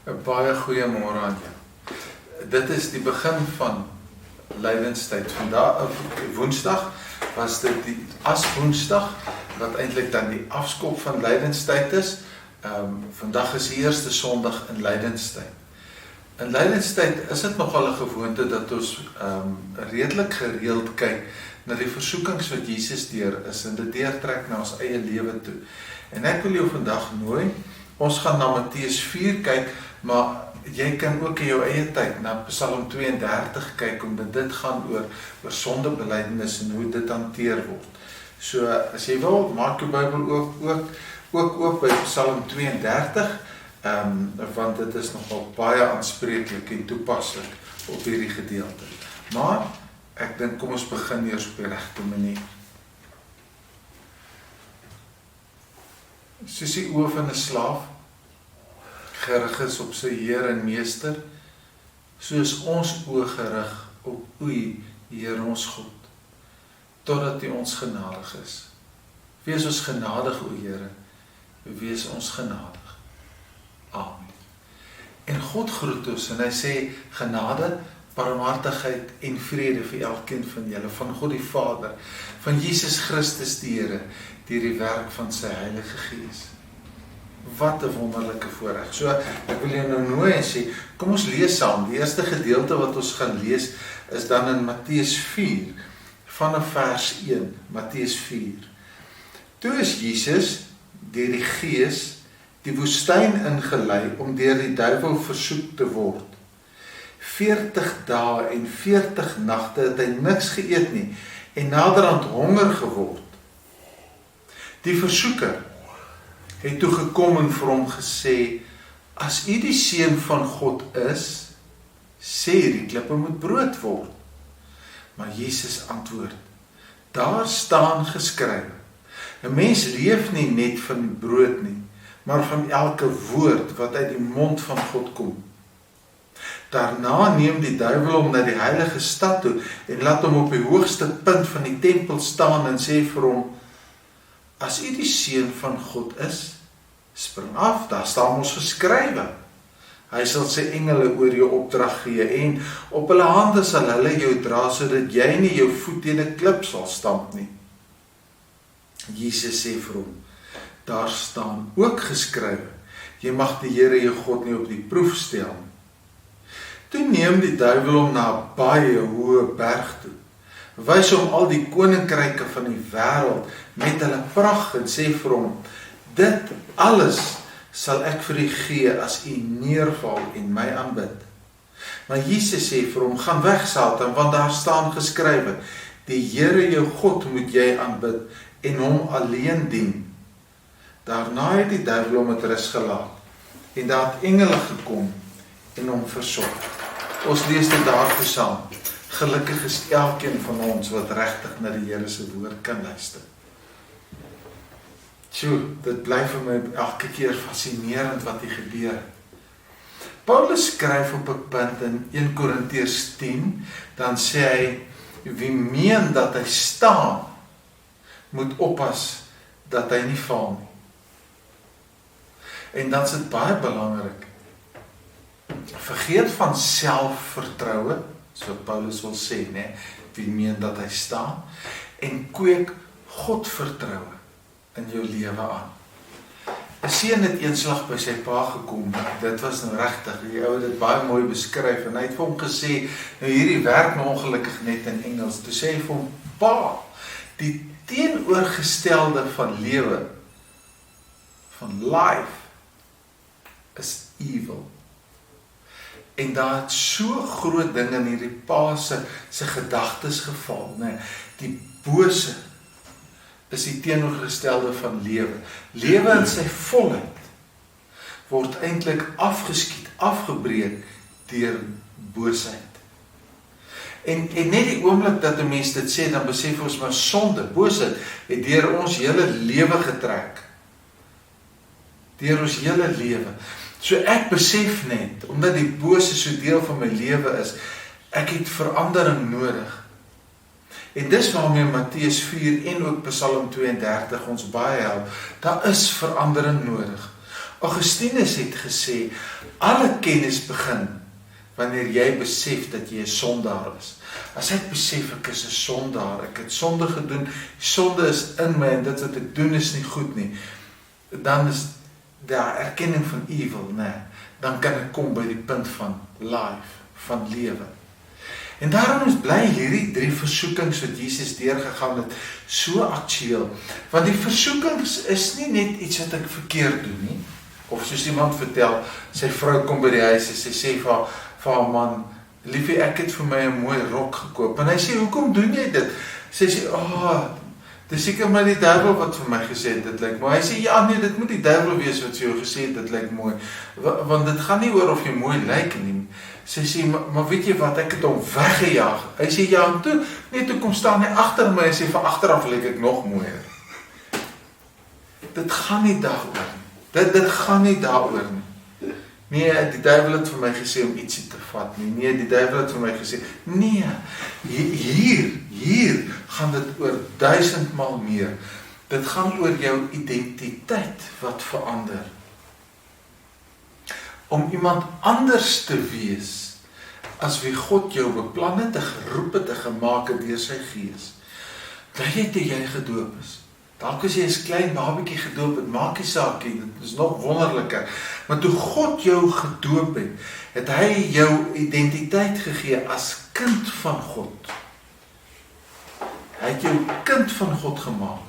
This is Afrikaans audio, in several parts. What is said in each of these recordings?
'n baie goeie môre aan jou. Dit is die begin van lydenstyd. Vandag, Woensdag, was dit die Aswoensdag, wat eintlik dan die afskop van lydenstyd is. Vandag is die eerste Sondag in lydenstyd. In lydenstyd is dit nogal 'n gewoonte dat ons redelik gereeld kyk na die versoekings wat Jesus deur is en dit deurtrek na ons eie lewe toe. En ek wil jou vandag nooi, ons gaan na Matteus 4 kyk, maar jy kan ook in jou eie tyd na Psalm 32 kyk, omdat dit gaan oor sondebelydenis en hoe dit hanteer word. So, as jy wil, maak jou Bybel ook oop by Psalm 32, want dit is nogal baie aanspreeklik en toepaslik op hierdie gedeelte. Maar, ek dink kom ons begin eers op die regte manier. Soos die oë van 'n slaaf gerig is op sy Heer en Meester, soos ons oë gerig op U, Heer ons God, totdat U ons genadig is. Wees ons genadig, O Here, wees ons genadig. Amen. En God groet ons en hy sê genade, barmhartigheid en vrede vir elkeen van julle, van God die Vader, van Jesus Christus die Here, deur die werk van sy Heilige Gees. Wat 'n wonderlike voorreg. So, ek wil jou nou nooi en sê, kom ons lees saam. Die eerste gedeelte wat ons gaan lees, is dan in Matteus 4, vanaf vers 1, Matteus 4. Toe is Jesus, deur die Gees, die woestyn ingelei, om deur die duiwel versoek te word. 40 dae en 40 nagte het hy niks geëet nie, en naderhand honger geword. Die versoeker het toe gekom en vir hom gesê, as U die Seun van God is, sê die klippe moet brood word. Maar Jesus antwoord, daar staan geskrywe, 'n mens leef nie net van brood nie, maar van elke woord wat uit die mond van God kom. Daarna neem die duiwel hom na die heilige stad toe en laat hom op die hoogste punt van die tempel staan en sê vir hom, as U die Seun van God is, spring af, daar staan ons geskrywe. Hy sal sy engele oor jou opdrag gee en op hulle hande sal hulle jou dra, sodat jy nie jou voet teen 'n klip sal stamp nie. Jesus sê vir hom, daar staan ook geskrywe, jy mag die Here jou God nie op die proef stel nie. Toe neem die duiwel hom na 'n baie hoë berg toe, wys hom al die koninkryke van die wêreld met hulle pragt en sê vir hom, dit alles sal ek vir U gee as U neerval en my aanbid. Maar Jesus sê vir hom, gaan weg Satan, want daar staan geskrywe, die Here jou God moet jy aanbid en hom alleen dien. Daarna het die duiwel hom met rus gelaat en daar het engele gekom en hom versorg. Ons lees dit daarvoor saam. Gelukkig is elkeen van ons wat regtig na die Here se woord kan luister. Dit bly vir my elke keer fascinerend wat hier gebeur. Paulus skryf op 'n punt in 1 Korintiërs 10, dan sê hy, wie meen dat hy staan, moet oppas dat hy nie val nie. En dan is dit baie belangrik, vergeet van selfvertroue, so Paulus wil sê, wie meen dat hy staan, en kweek Godvertroue in jou lewe aan. 'n Seun het eenslag by sy pa gekom, dit was nou regtig, die ou het dit baie mooi beskryf, en hy het vir hom gesê, nou hierdie werk nou ongelukkig net in Engels, toe sê hy vir hom, pa, die teenoorgestelde van lewe, van life, is evil. En daar het so groot ding in hierdie pa se gedagtes geval, die bose is die teenoorgestelde van lewe. Lewe in sy volheid word eintlik afgeskiet, afgebreek deur boosheid. En net die oomblik dat 'n mens dit sê, dan besef ons maar sonde, boosheid, het deur ons hele lewe getrek. Deur ons hele lewe. So ek besef net, omdat die bose so deel van my lewe is, ek het verandering nodig. En dis waarmee Matteus 4 en ook Psalm 32 ons baie help. Daar is verandering nodig. Augustinus het gesê, alle kennis begin wanneer jy besef dat jy 'n sondaar is. As ek besef ek is 'n sondaar, ek het sonde gedoen, sonde is in my en dit wat ek doen is nie goed nie, dan is daar erkenning van evil, nee, dan kan ek kom by die punt van life, van lewe. En daarom is bly hierdie 3 versoekings wat Jesus deurgegaan het, so aktueel, want die versoekings is nie net iets wat ek verkeerd doen nie, of soos iemand vertel, sy vrou kom by die huis en sy sê vir haar man, liefie, ek het vir my 'n mooi rok gekoop, en hy sê, hoekom doen jy dit? Sy sê, dis seker maar die duiwel wat vir my gesê het, dit lyk mooi. Hy sê, ja nee, dit moet die duiwel wees wat vir jou gesê het, dit lyk mooi, want dit gaan nie oor of jy mooi lyk nie. Sy sê, maar weet jy wat, ek het hom weggejaag. Hy sê, ja, en toe kom staan hy agter my, en sê, van agteraf lyk ek nog mooier. Dit gaan nie daaroor nie. Dit gaan nie daaroor nie. Nee, die duiwel het vir my gesê om ietsie te vat nie. Nee, die duiwel het vir my gesê, nee, hier gaan dit oor 1000 maal meer. Dit gaan oor jou identiteit wat verander. Om iemand anders te wees as wie God jou beplan het, geroep het, gemaak het deur sy gees. Toe jy gedoop is. Dalk as jy 'n klein babietjie gedoop het, maak nie saak nie, dit is nog wonderliker. Maar toe God jou gedoop het, het hy jou identiteit gegee as kind van God. Hy het jou kind van God gemaak.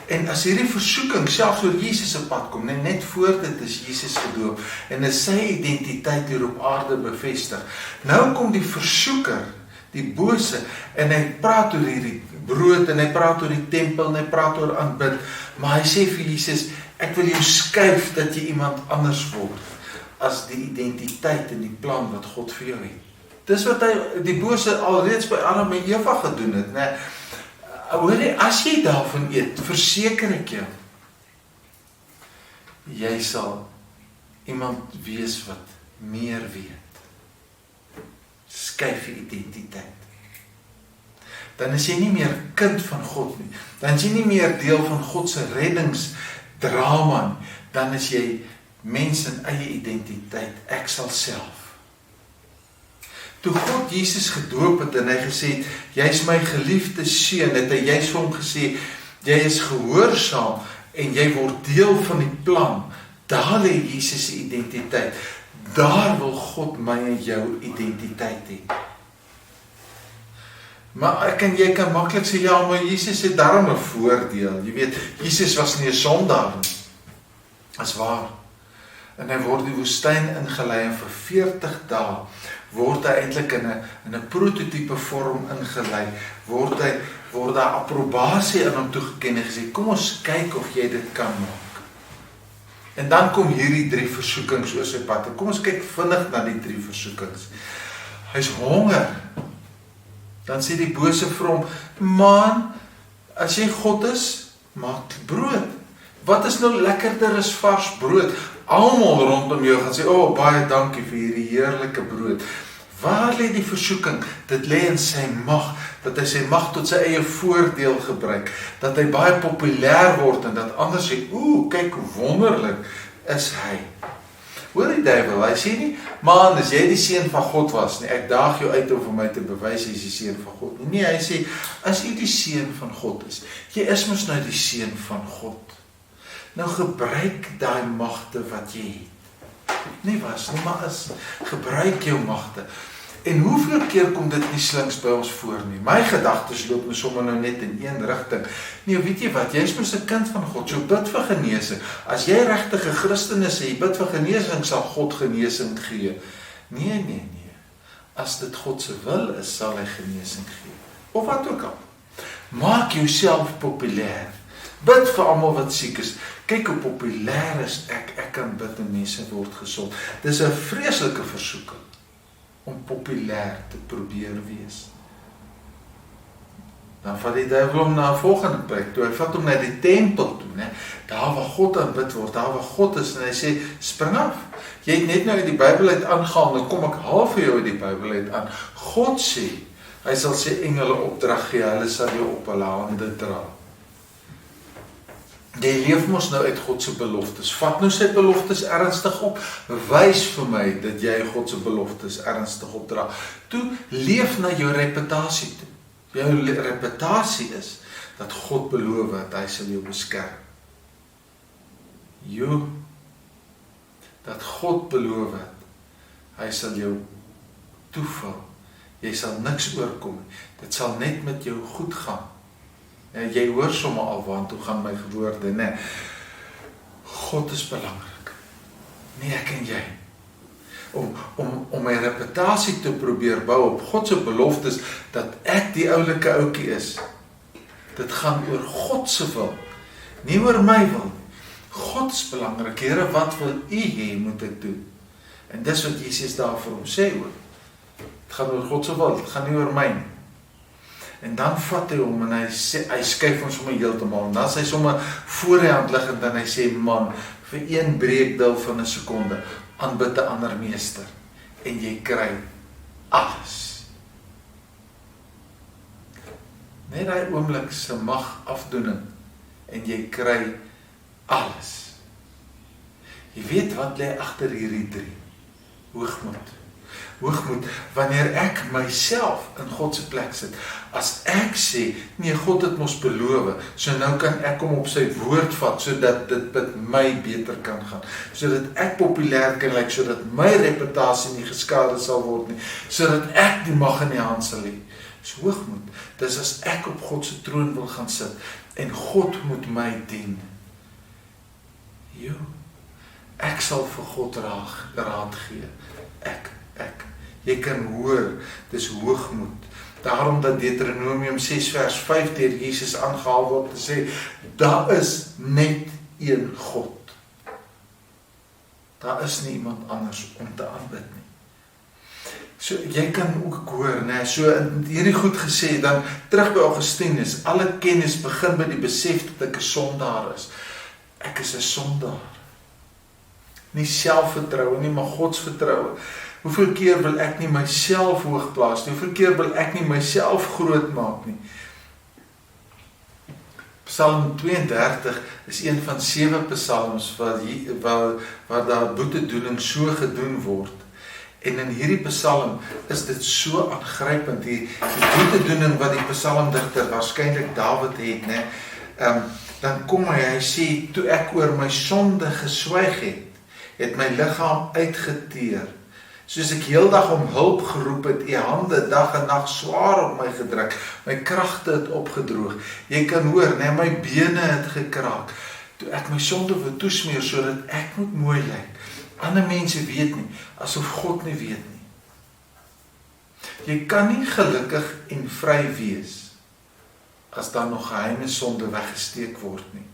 En as hierdie versoeking selfs oor Jesus se pad kom, net voor dit is Jesus gedoop en is sy identiteit hier op aarde bevestig. Nou kom die versoeker, die bose, en hy praat oor hierdie brood, en hy praat oor die tempel, en hy praat oor aanbid, maar hy sê vir Jesus, ek wil jou skuif dat jy iemand anders word, as die identiteit en die plan wat God vir jou het. Dis wat hy, die bose alreeds by Adam en Eva gedoen het, nee. Hoor jy, as jy daarvan eet, verseker ek jou, jy sal iemand wees wat meer weet. Skuif die identiteit. Dan is jy nie meer kind van God nie. Dan is jy nie meer deel van God se reddingsdrama nie. Dan is jy mens in eie identiteit. Ek sal self. Toe God Jesus gedoop het en hy gesê het, jy is my geliefde seun, het hy juist vir hom gesê, jy is gehoorsaam en jy word deel van die plan. Daar lê Jesus se identiteit. Daar wil God my en jou identiteit hê. Maar jy kan maklik sê, ja, maar Jesus het daarom 'n voordeel. Jy weet, Jesus was nie 'n sondaar nie. Dis waar. En hy word die woestyn ingelei en vir 40 dae word hy eintlik in 'n prototipe vorm ingelei. Word daar approbasie in hom toegeken en gesê, kom ons kyk of jy dit kan maak. En dan kom hierdie 3 versoekings oor sy pad. Kom ons kyk vinnig na die 3 versoekings. Hy's honger. Dan sê die bose vir hom, man, as jy God is, maak brood. Wat is nou lekkerder as vars brood? Almal rondom jou gaan sê, baie dankie vir hierdie heerlike brood. Waar lê die versoeking? Dit lê in sy mag, dat hy sy mag tot sy eie voordeel gebruik, dat hy baie populêr word en dat ander sê, kyk hoe wonderlik is hy. Hoor die duiwel, hy sê nie, man, as jy die seun van God was, nie, ek daag jou uit om vir my te bewys jy is die seun van God. Nee, hy sê, as jy die seun van God is, jy is mos nou die seun van God. Nou gebruik daai magte wat jy het. Nie was nie, maar is. Gebruik jou magte. En hoeveel keer kom dit nie slinks by ons voor nie? My gedagtes loop sommer nou net in een rigting. Nee, weet jy wat? Jy is mos 'n kind van God, so bid vir genesing. As jy regtig 'n Christen is en jy bid vir genesing, sal God genesing gee. Nee. As dit God se wil is, sal hy genesing gee. Of wat ook al. Maak jouself populêr. Bid vir almal wat siek is. Kyk hoe populêr is ek. Ek kan bid en mense word gesond. Dis 'n vreeslike versoeking om populêr te probeer wees. Dan vat die duiwel hom na 'n volgende plek toe. Hy vat hom na die tempel toe, né? Daar waar God aanbid word, daar waar God is, en hy sê, spring af. Jy het net nou uit die Bybel uit aangehaal, nou kom ek haal vir jou uit die Bybel uit aan. God sê, hy sal sy engele opdrag gee, hulle sal jou op hulle hande dra. Jy leef mos nou uit God se beloftes. Vat nou sy beloftes ernstig op. Wys vir my dat jy God se beloftes ernstig opdra. Toe leef na jou reputasie toe. Jou reputasie is dat God beloof dat hy sal jou beskerm. Dat God beloof het, hy sal jou toevul. Jy sal niks oorkom. Dit sal net met jou goed gaan. Jy hoor sommer al waartoe gaan my woorde, nee. God is belangrik. Nie ek en jy. Om my reputasie te probeer bou op God se beloftes, dat ek die oulike ouetjie is. Dit gaan oor God se wil, nie oor my wil. God is belangrik. Here, wat wil U hê moet ek doen? En dis wat Jesus daar vir hom sê hoor. Het gaan oor God se wil, het gaan nie oor my nie. En dan vat hy hom en hy skuif ons sommer heeltemal. En dan is hy sommer voor die hand liggend en hy sê, man, vir 1 breekdeel van 'n sekonde, aanbid 'n ander meester. En jy kry alles. Net daai oomblik se mag afdoening. En jy kry alles. Jy weet wat lê agter hierdie 3? Hoogmoed. Hoogmoed, wanneer ek myself in God se plek sit, as ek sê, nee, God het mos beloof, so nou kan ek hom op sy woord vat, sodat dit met my beter kan gaan, sodat ek populêr kan lyk, sodat my reputasie nie geskade sal word nie, sodat ek die mag in die hand sal hê. Dis hoogmoed, dis as ek op God se troon wil gaan sit, en God moet my dien. Ek sal vir God raad gee, ek. Jy kan hoor, dis hoogmoed. Daarom dat Deuteronomium 6 vers 5 deur Jesus aangehaal word te sê, daar is net een God. Daar is nie iemand anders om te aanbid nie. So, jy kan ook hoor, nee, so in hierdie goed gesê, dan terug by Augustinus, alle kennis begin by die besef dat ek 'n sondaar is. Ek is 'n sondaar. Nie selfvertroue nie, maar godsvertroue. Hoeveel keer wil ek nie myself hoog plaas nie? Hoeveel keer wil ek nie myself groot maak nie? Psalm 32 is een van 7 psalms waar daar boetedoening so gedoen word. En in hierdie psalm is dit so aangrypend, die boetedoening wat die psalmdigter waarskynlik Dawid het, né? Dan kom hy sê, toe ek oor my sonde geswyg het my liggaam uitgeteer. Soos ek heeldag om hulp geroep het, hande dag en nag swaar op my gedruk, my kragte het opgedroog. Jy kan hoor, nee, my bene het gekraak. Toe ek my sonde wil toesmeer, sodat ek moet mooi lyk. Ander mense weet nie, asof God nie weet nie. Jy kan nie gelukkig en vry wees, as daar nog geheime sonde weggesteek word nie.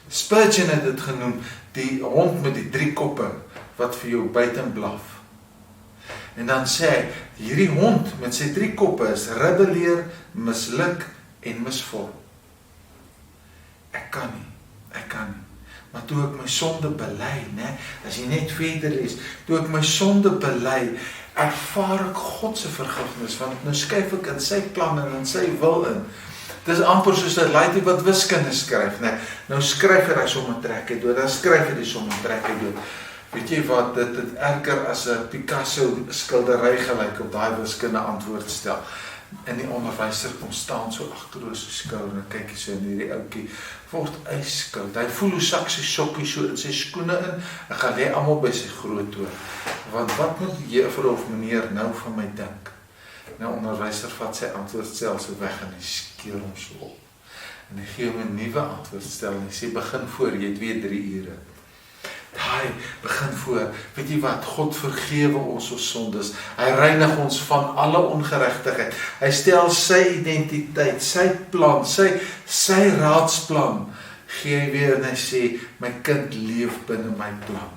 Spurgeon het dit genoem, die hond met die 3 koppe, wat vir jou buiten blaf. En dan sê hy, hierdie hond met sy 3 koppe is rebelleer, misluk en misvorm. Ek kan nie. Maar toe ek my sonde bely, as jy net verder lees, toe ek my sonde bely, ervaar ek God se vergifnis, want nou skuif ek in sy plan en in sy wil in. Dit is amper soos 'n laaitie wat wiskunde skryf, nou skryf hy sommer trekke dood, dan skryf hy die sommer trekke dood. Weet jy wat, dit het erger as 'n Picasso skildery gelyk op daai wiskunde antwoord stel. En die onderwyser kom staan so agteroor sy skouer en kyk hy so in hierdie ouetjie word yskoud. Hy voel hoe sak sy sokkie so in sy skoene in en gaan lê almal by sy groot toon. Want wat moet juffrou of meneer nou van my dink? Nou onderwyser vat sy antwoordstel so weg en hy skeer hom so op. En hy gee hom 'n nuwe antwoordstel en hy sê begin voor, jy het weer 3 ure. Hy begin voor, weet jy wat, God vergewe ons sondes, hy reinig ons van alle ongeregtigheid, hy stel sy identiteit, sy plan, sy raadsplan, gee hy weer en hy sê, my kind leef binne my plan.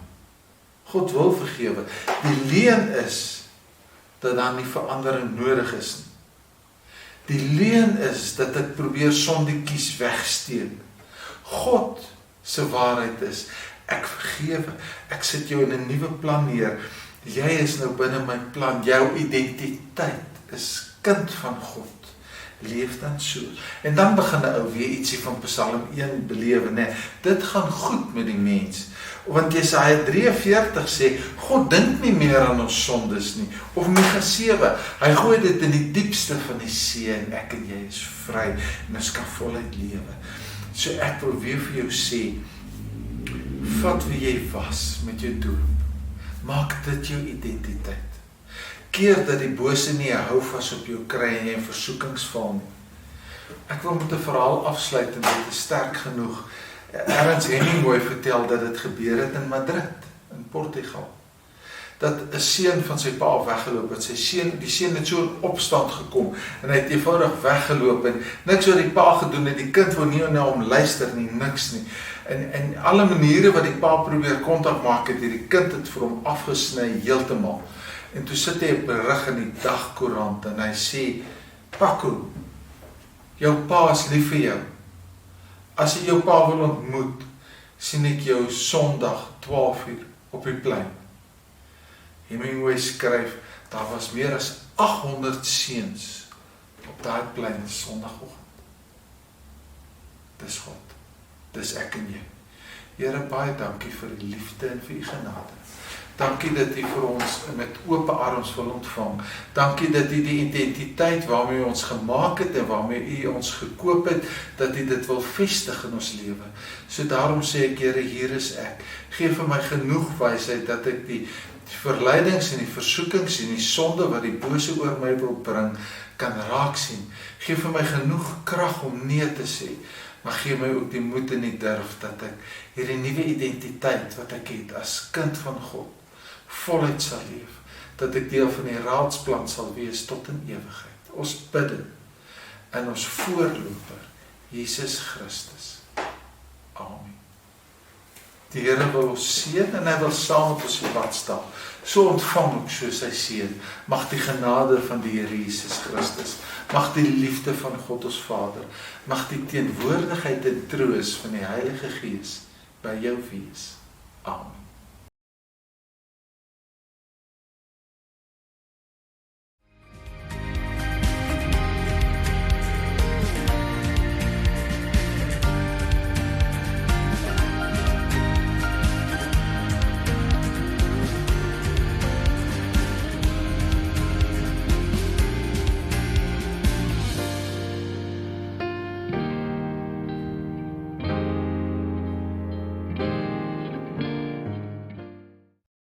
God wil vergewe, die leuen is, dat daar nie verandering nodig is nie. Die leuen is, dat ek probeer sondetjies wegsteek. God se waarheid is, ek vergewe, ek sit jou in 'n nuwe plan neer, jy is nou binne my plan, jou identiteit is kind van God, leef dan so. En dan begin 'n ou weer ietsie van Psalm 1 belewe, nee, dit gaan goed met die mens. Want Jesaja 43 sê, God dink nie meer aan ons sondes nie, of Micha 7, hy gooi dit in die diepste van die see, en ek en jy is vry, en ons kan voluit lewe. So ek wil weer vir jou sê, vat wie jy was met jou doop, maak dit jou identiteit. Keer dat die bose nie 'n houvas op jou kry en jy in versoekings val nie. Ek wil met 'n verhaal afsluit en dit is sterk genoeg. Ernst Hemingway vertel dat dit gebeur het in Madrid, in Portugal. Dat 'n seun van sy pa weggeloop het. Die seun het so in opstand gekom en hy het eenvoudig weggeloop en niks wat die pa gedoen het. Die kind wou nie na hom luister nie, niks nie. En alle maniere wat die pa probeer kontak maak het, die kind het vir hom afgesny heeltemal. En toe sit hy 'n berig in die dagkoerant en hy sê, Paco, jou pa is lief vir jou. As jy jou pa wil ontmoet, sien ek jou Sondag 12:00 op die plein. Hemingway skryf, daar was meer as 800 seuns op daai plein Sondagoggend. Dis God, dis ek en jy. Here, baie dankie vir die liefde en vir die genade. Dankie dat U vir ons met oop arms wil ontvang. Dankie dat U die identiteit waarmee U ons gemaak het en waarmee U ons gekoop het, dat U dit wil vestig in ons lewe. So daarom sê ek, Here, hier is ek. Geef vir my genoeg wysheid dat ek die verleidings en die versoekings en die sonde wat die bose oor my wil bring, kan raak sien. Geef vir my genoeg krag om nee te sê, maar gee my ook die moed en die durf dat ek hierdie nuwe identiteit wat ek het as kind van God voluit sal leef, dat ek deel van die raadsplan sal wees tot in ewigheid. Ons bid in ons voorloper, Jesus Christus. Amen. Die Here wil ons seën en hy wil saam met ons die pad stap. So ontvang ook soos hy seën. Mag die genade van die Here Jesus Christus, mag die liefde van God ons Vader, mag die teenwoordigheid en troos van die Heilige Gees by jou wees. Amen.